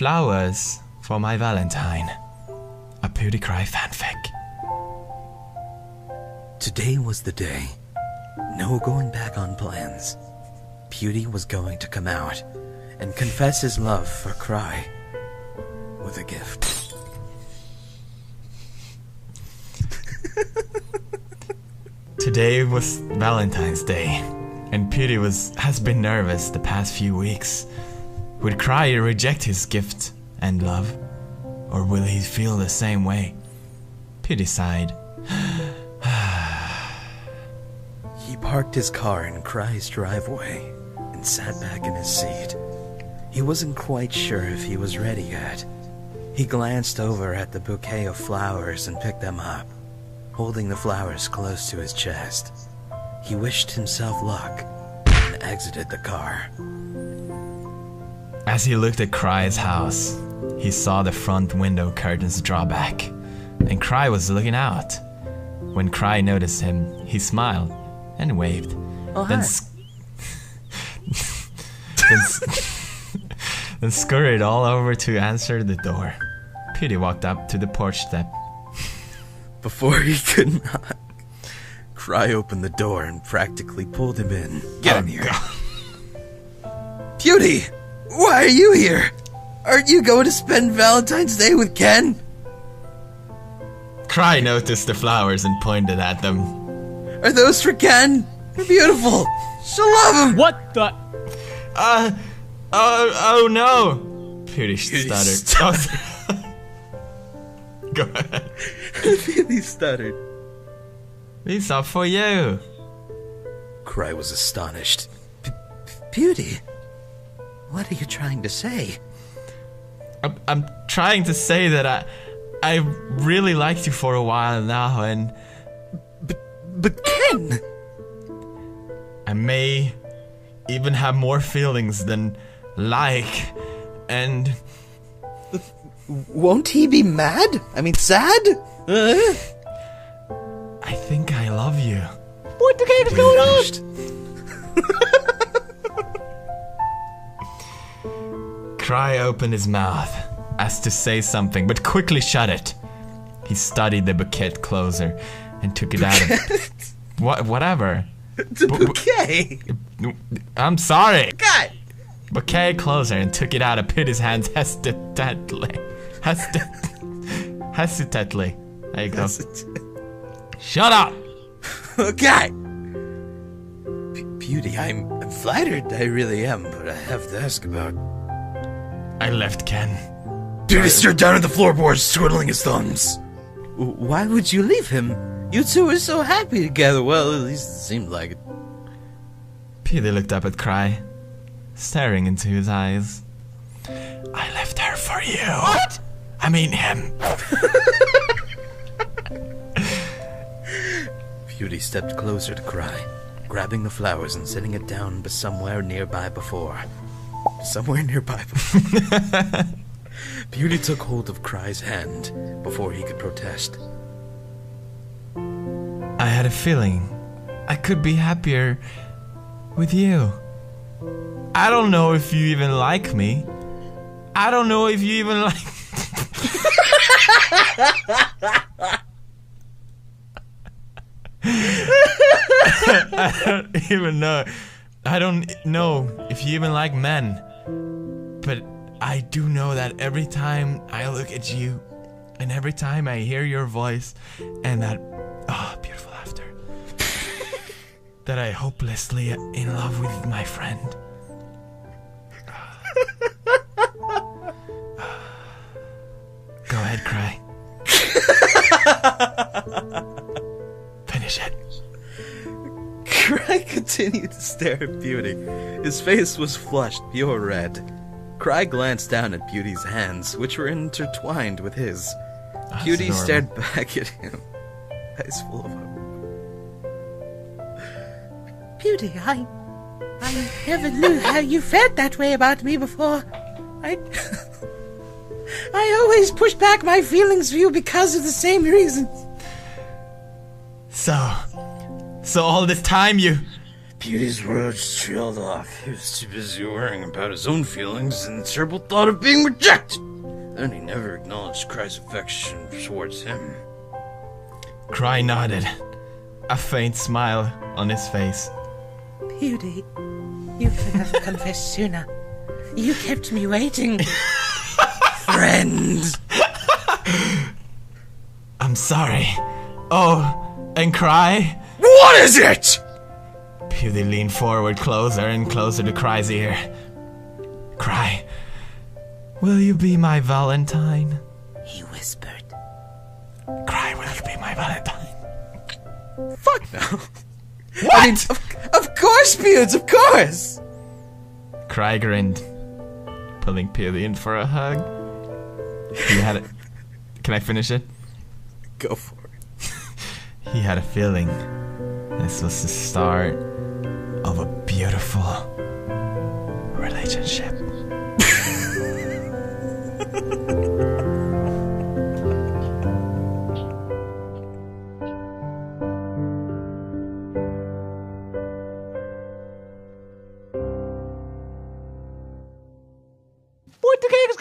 Flowers for my Valentine. A Pewdie fanfic. Today was the day. No going back on plans. Pewdie was going to come out and confess his love for Cry with a gift. Today was Valentine's Day, and Pewdie has been nervous the past few weeks. Would Cry reject his gift and love? Or will he feel the same way? Pewdie sighed. He parked his car in Cry's driveway and sat back in his seat. He wasn't quite sure if he was ready yet. He glanced over at the bouquet of flowers and picked them up, holding the flowers close to his chest. He wished himself luck and exited the car. As he looked at Cry's house, he saw the front window curtains draw back, and Cry was looking out. When Cry noticed him, he smiled and waved. Oh, then, then scurried all over to answer the door. Pewdie walked up to the porch step. Before he could knock, Cry opened the door and practically pulled him in. Get in here. Pewdie! Why are you here? Aren't you going to spend Valentine's Day with Ken? Cry noticed the flowers and pointed at them. Are those for Ken? They're beautiful. She'll love him. What the? Oh no! Pewdie stuttered. Go ahead. Pewdie stuttered. These are for you. Cry was astonished. Pewdie? What are you trying to say? I'm trying to say that I really liked you for a while now, and But Ken! I may even have more feelings than like, and Won't he be mad? I mean, sad? I think I love you. What the heck is going on? Cry opened his mouth as to say something, but quickly shut it. He studied the bouquet closer and took it out of whatever. It's a bouquet! I'm sorry. God! Bouquet closer and took it out of Pewdie's hands hesitantly. There you go. Shut up! Okay! Pewdie, I'm flattered, I really am, but I have to ask about... I left Ken. Pewdie stared down at the floorboards, twiddling his thumbs. Why would you leave him? You two were so happy together. Well, at least it seemed like it. Pewdie looked up at Cry, staring into his eyes. I left her for you. What? I mean him. Pewdie stepped closer to Cry, grabbing the flowers and setting it down somewhere nearby before. Pewdie took hold of Cry's hand before he could protest. I had a feeling I could be happier with you. I don't know if you even like me. I don't know if you even like... I don't even know. I don't know if you even like men. But I do know that every time I look at you, and every time I hear your voice, and that beautiful laughter, that I hopelessly in love with my friend. Go ahead, Cry. Finish it. Cry continued to stare at Pewdie. His face was flushed pure red. Cry glanced down at Pewdie's hands, which were intertwined with his. Pewdie adorable. stared back at him, eyes full of hope. Pewdie, I never knew how you felt that way about me before. I always pushed back my feelings for you because of the same reasons. So all this time you... Pewdie's words trailed off. He was too busy worrying about his own feelings and the terrible thought of being rejected. Then he never acknowledged Cry's affection towards him. Cry nodded, a faint smile on his face. Pewdie, you could have confessed sooner. You kept me waiting. Friend! I'm sorry. Oh, and Cry? What is it? Pewdie leaned forward closer and closer to Cry's ear. Cry, will you be my valentine? He whispered. Cry, will you be my valentine? Fuck no. What? I mean, of course, Pewds, of course! Cry grinned, pulling Pewdie in for a hug. He had it. Can I finish it? Go for it. He had a feeling this was the start of a beautiful relationship. What the cake is